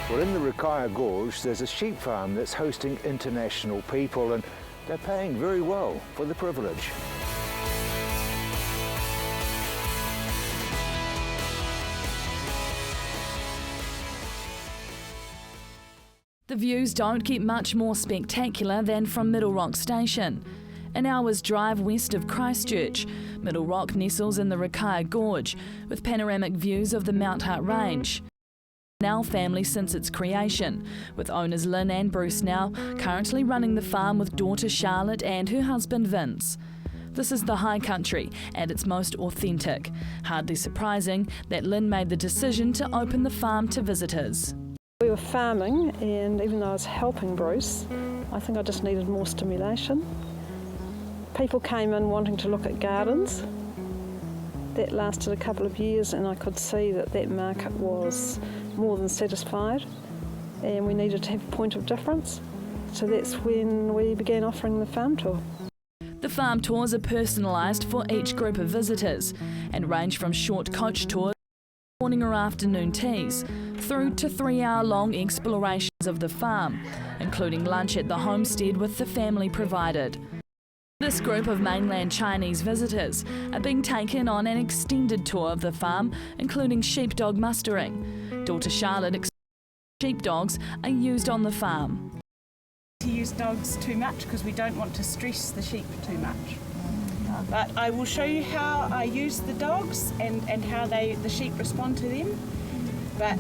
Well, in the Rakaia Gorge, there's a sheep farm that's hosting international people, and they're paying very well for the privilege. The views don't get much more spectacular than from Middle Rock Station. An hour's drive west of Christchurch, Middle Rock nestles in the Rakaia Gorge, with panoramic views of the Mount Hutt Range. Now family since its creation, with owners Lynn and Bruce now currently running the farm with daughter Charlotte and her husband Vince. This is the high country at its most authentic. Hardly surprising that Lynn made the decision to open the farm to visitors. We were farming, and even though I was helping Bruce, I think I just needed more stimulation. People came in wanting to look at gardens. That lasted a couple of years, and I could see that that market was more than satisfied, and we needed to have a point of difference. So that's when we began offering the farm tour. The farm tours are personalised for each group of visitors and range from short coach tours, morning or afternoon teas, through to 3-hour-long explorations of the farm, including lunch at the homestead with the family provided. This group of mainland Chinese visitors are being taken on an extended tour of the farm, including sheepdog mustering. Daughter Charlotte explains sheepdogs are used on the farm. To use dogs too much because we don't want to stress the sheep too much. But I will show you how I use the dogs and how the sheep respond to them. But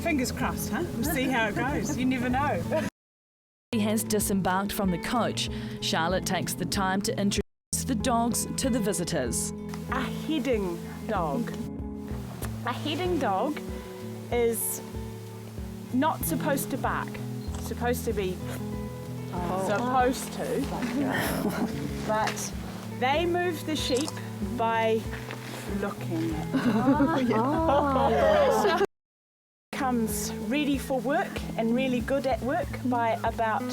fingers crossed, huh? We'll see how it goes. You never know. He has disembarked from the coach. Charlotte takes the time to introduce the dogs to the visitors. A heading dog. A heading dog is not supposed to bark. It's supposed to be supposed to. But they move the sheep by looking at them. So comes ready for work and really good at work by about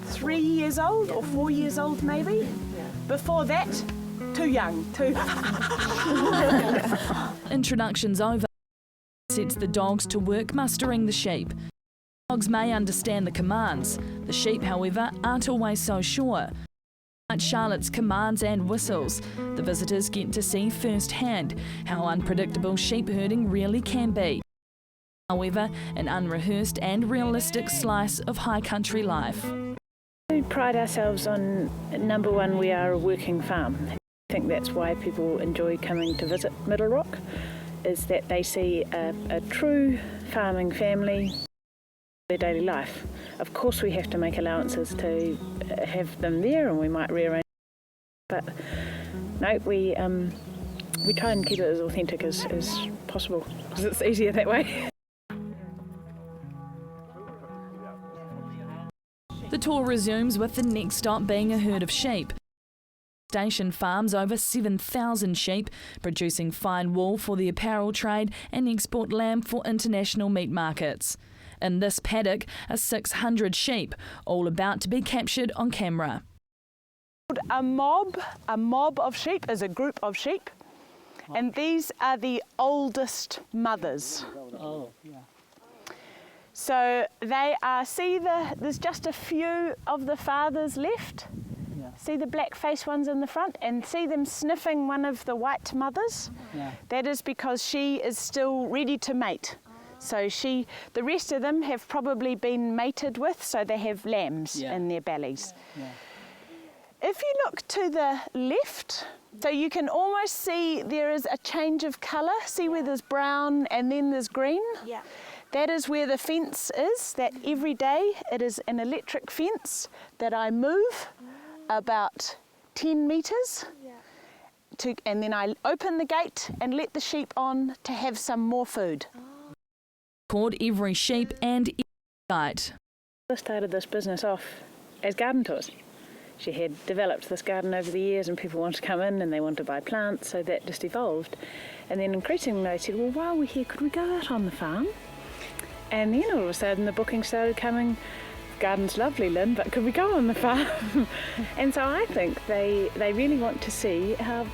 3 years old or 4 years old maybe. Before that, too young. Introductions over, sets the dogs to work mustering the sheep. Dogs may understand the commands. The sheep, however, aren't always so sure. Like Charlotte's commands and whistles, the visitors get to see firsthand how unpredictable sheep herding really can be. However, an unrehearsed and realistic slice of high country life. We pride ourselves on, number one, we are a working farm. I think that's why people enjoy coming to visit Middle Rock, is that they see a true farming family, their daily life. Of course we have to make allowances to have them there, and we might rearrange, but no, we try and keep it as authentic as possible, because it's easier that way. The tour resumes with the next stop being a herd of sheep. Station farms over 7,000 sheep, producing fine wool for the apparel trade and export lamb for international meat markets. In this paddock are 600 sheep, all about to be captured on camera. A mob of sheep is a group of sheep, and these are the oldest mothers. Oh, yeah. So they are, there's just a few of the fathers left. Yeah. See the black face ones in the front, and see them sniffing one of the white mothers? Yeah. That is because she is still ready to mate. So the rest of them have probably been mated with, so they have lambs in their bellies. Yeah. If you look to the left, so you can almost see there is a change of colour. See where there's brown and then there's green? Yeah. That is where the fence is, that every day it is an electric fence that I move about 10 metres. And then I open the gate and let the sheep on to have some more food. Record every sheep and every site. I started this business off as garden tours. She had developed this garden over the years, and people wanted to come in and they wanted to buy plants, so that just evolved. And then increasingly I said, well, while we're here, could we go out on the farm? And then all of a sudden the bookings started coming. Garden's lovely, Lynn, but could we go on the farm? And so I think they really want to see how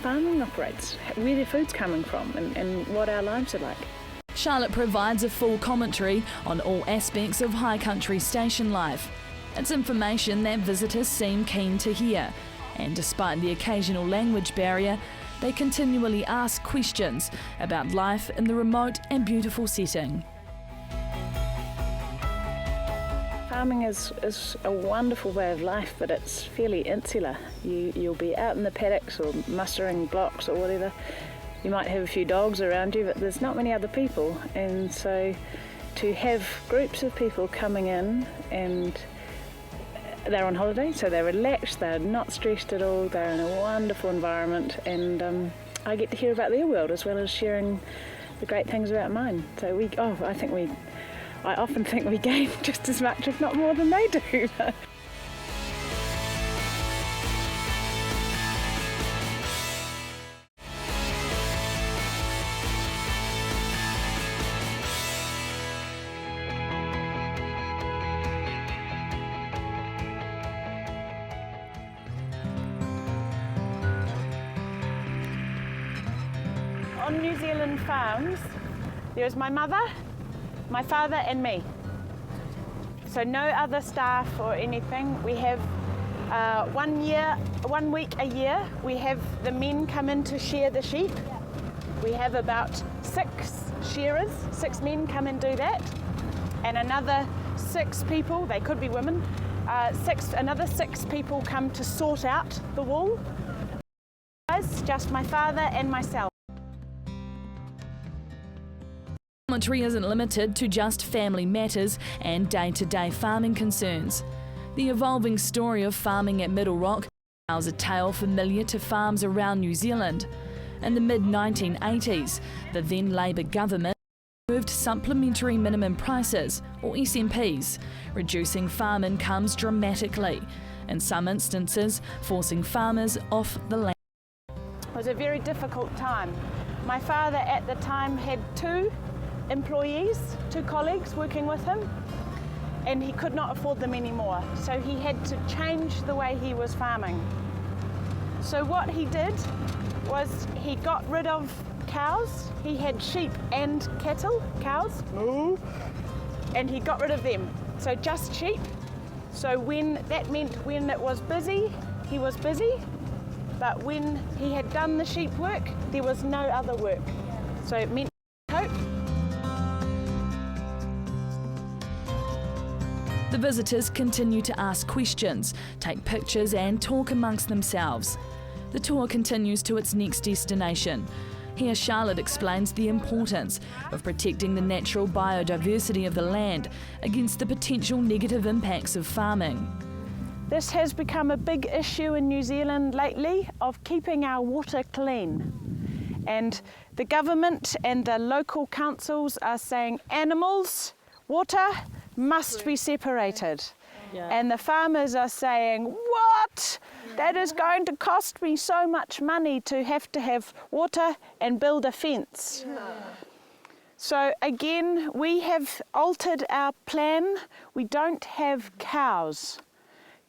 farming operates, where their food's coming from, and what our lives are like. Charlotte provides a full commentary on all aspects of high country station life. It's information that visitors seem keen to hear, and despite the occasional language barrier, they continually ask questions about life in the remote and beautiful setting. Farming is a wonderful way of life, but it's fairly insular. You'll be out in the paddocks or mustering blocks or whatever. You might have a few dogs around you, but there's not many other people. And so to have groups of people coming in, and they're on holiday, so they're relaxed, they're not stressed at all, they're in a wonderful environment, and I get to hear about their world as well as sharing the great things about mine. So I often think we gain just as much, if not more, than they do. On New Zealand farms, there's my mother, my father and me. So no other staff or anything. We have 1 week a year, we have the men come in to shear the sheep. We have about 6 shearers, 6 men come and do that. And another 6 people, they could be women, another 6 people come to sort out the wool. Just my father and myself. Commentary isn't limited to just family matters and day-to-day farming concerns. The evolving story of farming at Middle Rock tells a tale familiar to farms around New Zealand. In the mid-1980s, the then Labour government moved supplementary minimum prices, or SMPs, reducing farm incomes dramatically, in some instances forcing farmers off the land. It was a very difficult time. My father at the time had 2 employees, 2 colleagues working with him, and he could not afford them anymore. So he had to change the way he was farming. So what he did was he got rid of cows. He had sheep and cattle, cows, and he got rid of them. So just sheep. So that meant when it was busy, he was busy, but when he had done the sheep work, there was no other work. So it meant cope. The visitors continue to ask questions, take pictures and talk amongst themselves. The tour continues to its next destination. Here Charlotte explains the importance of protecting the natural biodiversity of the land against the potential negative impacts of farming. This has become a big issue in New Zealand lately of keeping our water clean. And the government and the local councils are saying animals, water must be separated. Yeah. And the farmers are saying, what? That is going to cost me so much money to have water and build a fence. Yeah. So again, we have altered our plan. We don't have cows.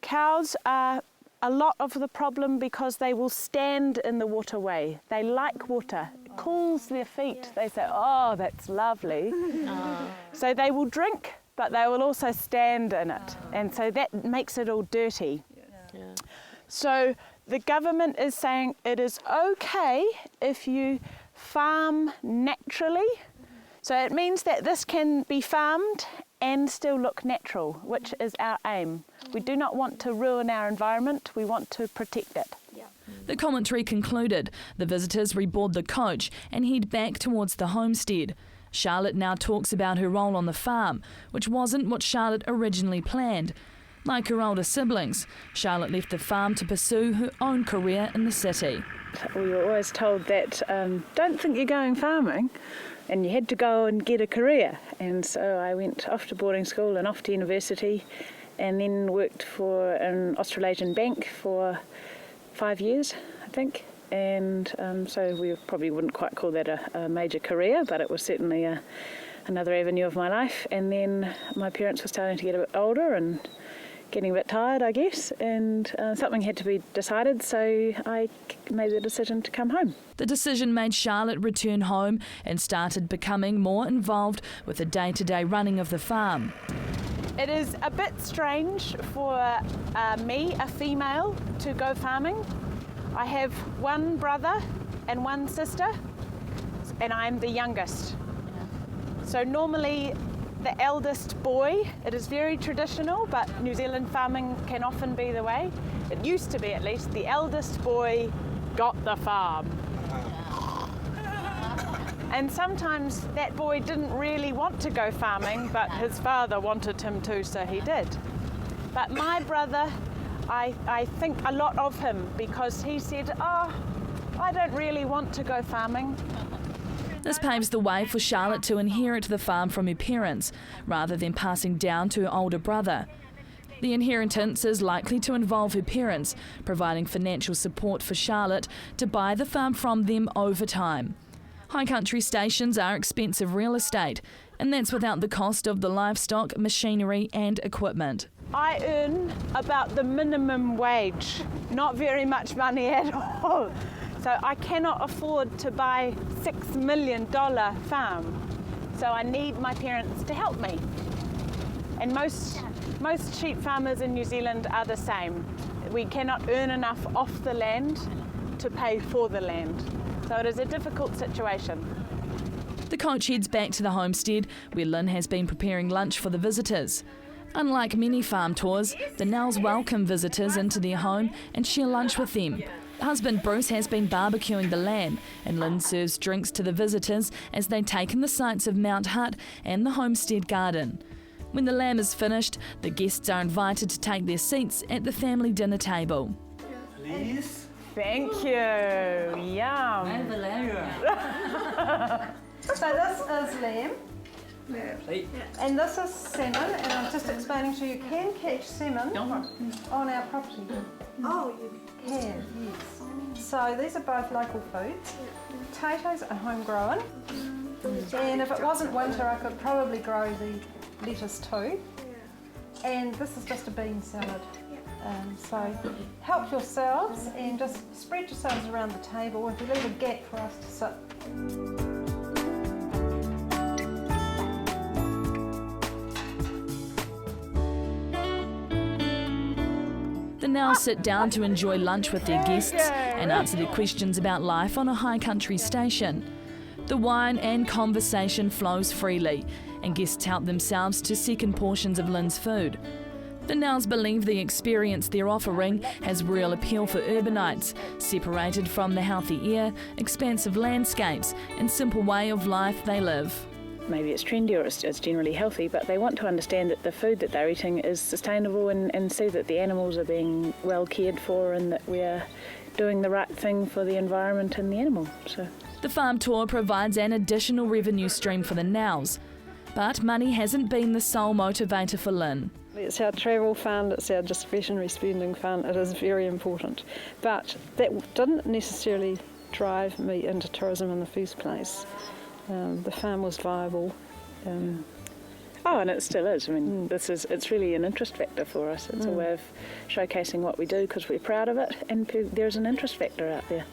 Cows are a lot of the problem because they will stand in the waterway. They like water. It cools their feet. They say, oh, that's lovely. So they will drink, but they will also stand in it. And so that makes it all dirty. Yeah. So the government is saying it is okay if you farm naturally. So it means that this can be farmed and still look natural, which is our aim. We do not want to ruin our environment, we want to protect it. The commentary concluded, the visitors reboard the coach and head back towards the homestead. Charlotte now talks about her role on the farm, which wasn't what Charlotte originally planned. Like her older siblings, Charlotte left the farm to pursue her own career in the city. We were always told that don't think you're going farming, and you had to go and get a career. And so I went off to boarding school and off to university, and then worked for an Australasian bank for 5 years, I think. And so we probably wouldn't quite call that a major career, but it was certainly another avenue of my life. And then my parents were starting to get a bit older and getting a bit tired, I guess, and something had to be decided, so I made the decision to come home. The decision made Charlotte return home and started becoming more involved with the day-to-day running of the farm. It is a bit strange for me, a female, to go farming. I have one brother and one sister, and I'm the youngest. So normally the eldest boy, it is very traditional, but New Zealand farming can often be the way. It used to be, at least, the eldest boy got the farm. And sometimes that boy didn't really want to go farming, but his father wanted him to, so he did. But my brother, I think a lot of him, because he said, oh, I don't really want to go farming. This paves the way for Charlotte to inherit the farm from her parents, rather than passing down to her older brother. The inheritance is likely to involve her parents, providing financial support for Charlotte to buy the farm from them over time. High country stations are expensive real estate, and that's without the cost of the livestock, machinery and equipment. I earn about the minimum wage, not very much money at all. So I cannot afford to buy $6 million farm. So I need my parents to help me. And most sheep farmers in New Zealand are the same. We cannot earn enough off the land to pay for the land. So it is a difficult situation. The coach heads back to the homestead, where Lynn has been preparing lunch for the visitors. Unlike many farm tours, the Nells welcome visitors into their home and share lunch with them. Husband Bruce has been barbecuing the lamb, and Lynn serves drinks to the visitors as they take in the sights of Mount Hutt and the homestead garden. When the lamb is finished, the guests are invited to take their seats at the family dinner table. Please. Thank you. Yum. And the lamb. So this is lamb, and this is salmon, and I'm just explaining to you, you can catch salmon on our property. Oh, you Can, yes. So these are both local foods. Potatoes are homegrown, and if it wasn't winter I could probably grow the lettuce too. And this is just a bean salad. So help yourselves and just spread yourselves around the table if you leave a gap for us to sit. The Nells sit down to enjoy lunch with their guests and answer their questions about life on a high country station. The wine and conversation flows freely, and guests help themselves to second portions of Lynn's food. The Nells believe the experience they're offering has real appeal for urbanites, separated from the healthy air, expansive landscapes and simple way of life they live. Maybe it's trendy or it's generally healthy, but they want to understand that the food that they're eating is sustainable and see that the animals are being well cared for and that we're doing the right thing for the environment and the animal. So the farm tour provides an additional revenue stream for the Nells, but money hasn't been the sole motivator for Lynn. It's our travel fund, it's our discretionary spending fund, it is very important. But that didn't necessarily drive me into tourism in the first place. The farm was viable. Oh, and it still is. I mean, it's really an interest factor for us. It's a way of showcasing what we do because we're proud of it, and there's an interest factor out there.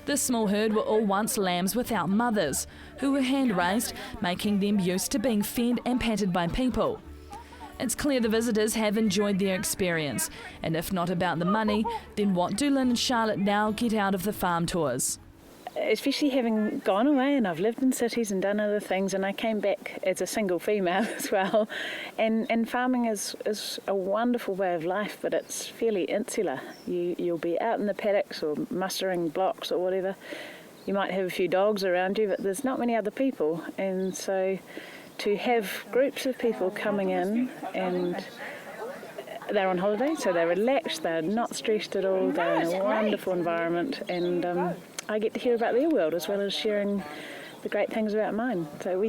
This small herd were all once lambs without mothers, who were hand-raised, making them used to being fed and patted by people. It's clear the visitors have enjoyed their experience, and if not about the money, then what do Lynn and Charlotte now get out of the farm tours? Especially having gone away, and I've lived in cities and done other things, and I came back as a single female as well, and farming is a wonderful way of life, but it's fairly insular. You'll be out in the paddocks or mustering blocks or whatever. You might have a few dogs around you, but there's not many other people, and so to have groups of people coming in and they're on holiday, so they're relaxed, they're not stressed at all, they're in a wonderful environment, and I get to hear about their world as well as sharing the great things about mine. So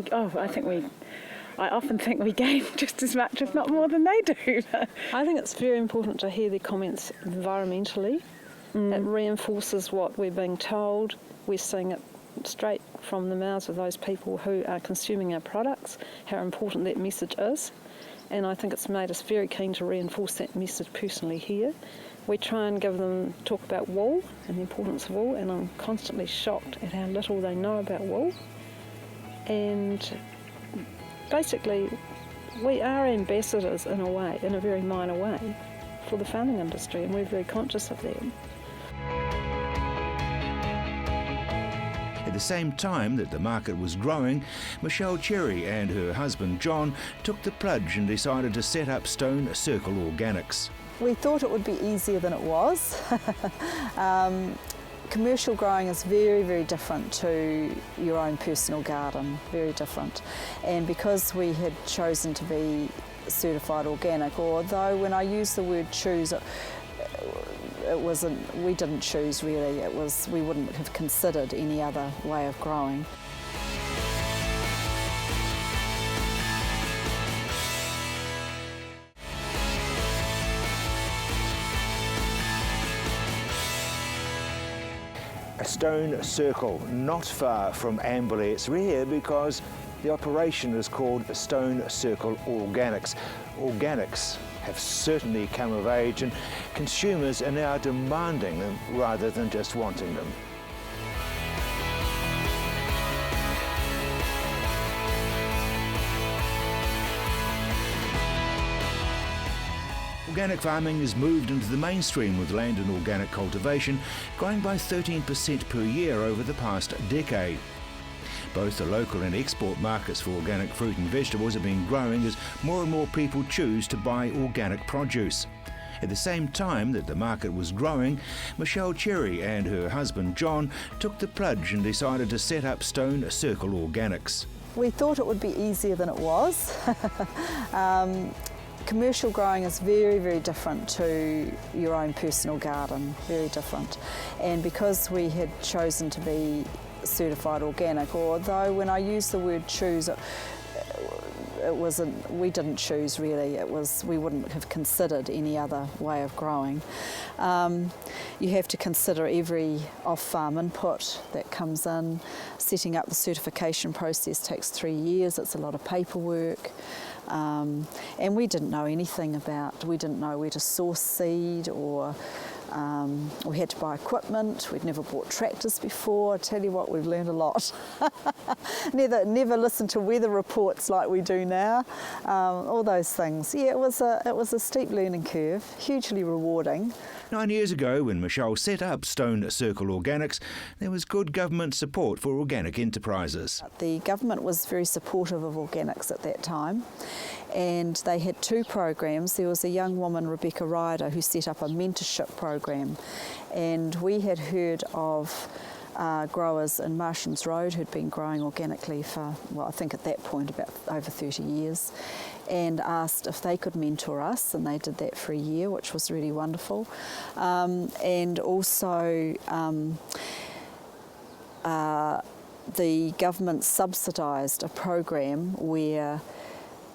I often think we gain just as much, if not more, than they do. I think it's very important to hear their comments environmentally. It reinforces what we're being told. We're seeing it straight from the mouths of those people who are consuming our products, how important that message is. And I think it's made us very keen to reinforce that message personally here. We try and talk about wool and the importance of wool, and I'm constantly shocked at how little they know about wool. And basically, we are ambassadors in a way, in a very minor way, for the farming industry, and we're very conscious of that. At the same time that the market was growing, Michelle Cherry and her husband John took the plunge and decided to set up Stone Circle Organics. We thought it would be easier than it was. Commercial growing is very, very different to your own personal garden, very different. And because we had chosen to be certified organic, although when I use the word choose, we didn't choose really, we wouldn't have considered any other way of growing. A stone circle not far from Amberley. It's rare because the operation is called Stone Circle Organics. Organics have certainly come of age, and consumers are now demanding them rather than just wanting them. Organic farming has moved into the mainstream, with land and organic cultivation growing by 13% per year over the past decade. Both the local and export markets for organic fruit and vegetables have been growing as more and more people choose to buy organic produce. At the same time that the market was growing, Michelle Cherry and her husband John took the plunge and decided to set up Stone Circle Organics. We thought it would be easier than it was. Commercial growing is very, very different to your own personal garden, very different. And because we had chosen to be certified organic, although when I use the word choose, we didn't choose really, we wouldn't have considered any other way of growing. You have to consider every off-farm input that comes in. Setting up the certification process takes 3 years, it's a lot of paperwork. And we didn't know anything we didn't know where to source seed, or we had to buy equipment. We'd never bought tractors before. I tell you what, we've learned a lot. never listened to weather reports like we do now. All those things. Yeah, it was a steep learning curve, hugely rewarding. 9 years ago, when Michelle set up Stone Circle Organics, there was good government support for organic enterprises. The government was very supportive of organics at that time, and they had 2 programs. There was a young woman, Rebecca Ryder, who set up a mentorship program, and we had heard of growers in Martians Road who'd been growing organically for, well, I think at that point about over 30 years, and asked if they could mentor us, and they did that for a year, which was really wonderful. And also the government subsidised a program where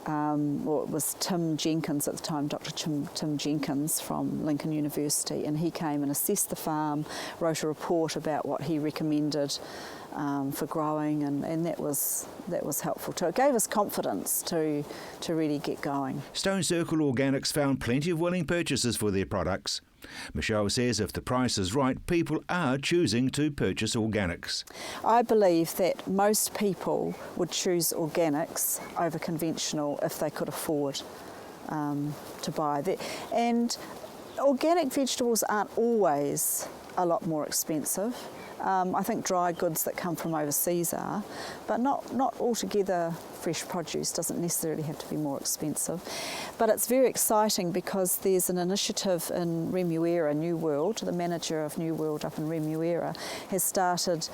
it was Tim Jenkins at the time, Dr. Tim Jenkins from Lincoln University, and he came and assessed the farm, wrote a report about what he recommended for growing, and that was helpful too. It gave us confidence to really get going. Stone Circle Organics found plenty of willing purchasers for their products. Michelle says if the price is right, people are choosing to purchase organics. I believe that most people would choose organics over conventional if they could afford to buy that. And organic vegetables aren't always a lot more expensive. I think dry goods that come from overseas are, but not altogether. Fresh produce doesn't necessarily have to be more expensive. But it's very exciting because there's an initiative in Remuera, New World. The manager of New World up in Remuera has started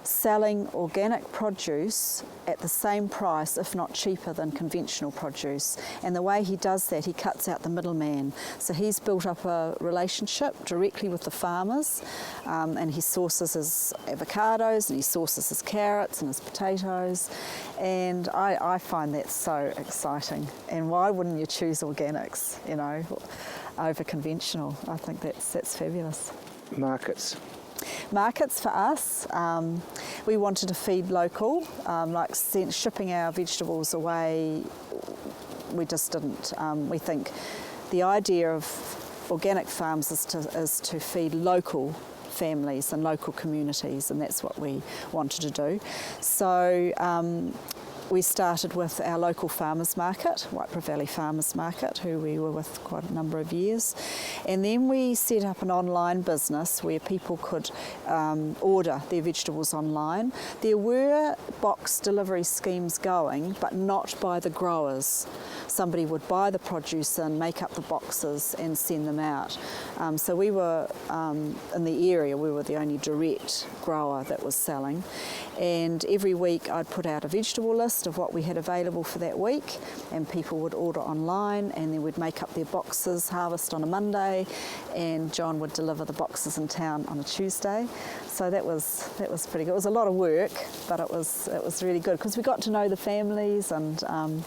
selling organic produce at the same price, if not cheaper, than conventional produce. And the way he does that, he cuts out the middleman. So he's built up a relationship directly with the farmers, and he sources his avocados, and he sources his carrots and his potatoes. And I find that so exciting. And why wouldn't you choose organics, over conventional? I think that's fabulous. Markets. Markets for us, we wanted to feed local, like shipping our vegetables away, we just didn't. We think the idea of organic farms is to feed local families and local communities, and that's what we wanted to do. So we started with our local farmers market, Waipara Valley Farmers Market, who we were with quite a number of years. And then we set up an online business where people could order their vegetables online. There were box delivery schemes going, but not by the growers. Somebody would buy the produce and make up the boxes and send them out. So we were, in the area, we were the only direct grower that was selling. And every week I'd put out a vegetable list of what we had available for that week, and people would order online, and then we'd make up their boxes, harvest on a Monday, and John would deliver the boxes in town on a Tuesday. So that was pretty good. It was a lot of work, but it was really good because we got to know the families, and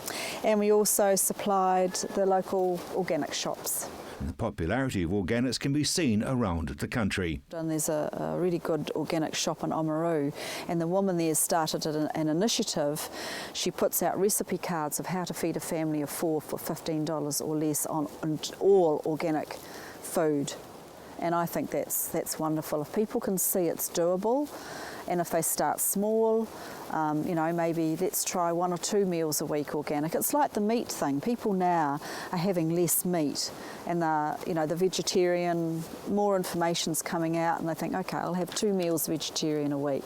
we also supplied the local organic shops. The popularity of organics can be seen around the country. And there's a really good organic shop in Oamaru, and the woman there started an initiative. She puts out recipe cards of how to feed a family of 4 for $15 or less on all organic food. And I think that's wonderful. If people can see it's doable, and if they start small, maybe let's try 1 or 2 meals a week organic. It's like the meat thing. People now are having less meat, and the vegetarian, more information's coming out, and they think, okay, I'll have 2 meals vegetarian a week.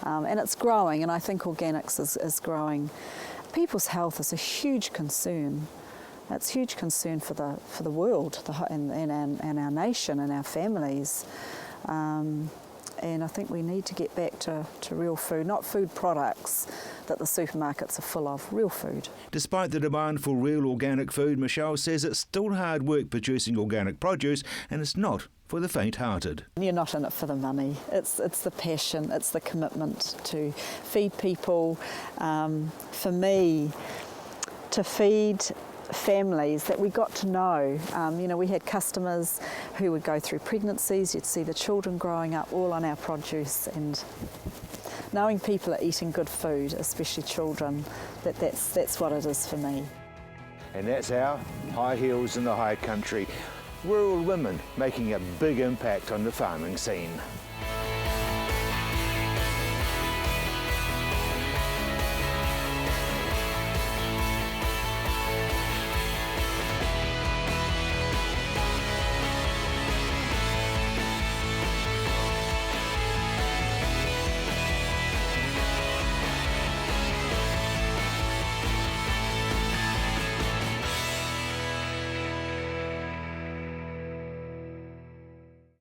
And it's growing, and I think organics is growing. People's health is a huge concern. It's a huge concern for the world and our nation and our families. And I think we need to get back to real food, not food products that the supermarkets are full of, real food. Despite the demand for real organic food, Michelle says it's still hard work producing organic produce, and it's not for the faint-hearted. You're not in it for the money. It's the passion, it's the commitment to feed people. For me, to feed families that we got to know. We had customers who would go through pregnancies. You'd see the children growing up all on our produce, and knowing people are eating good food, especially children, that's what it is for me. And that's our High Heels in the High Country. Rural women making a big impact on the farming scene.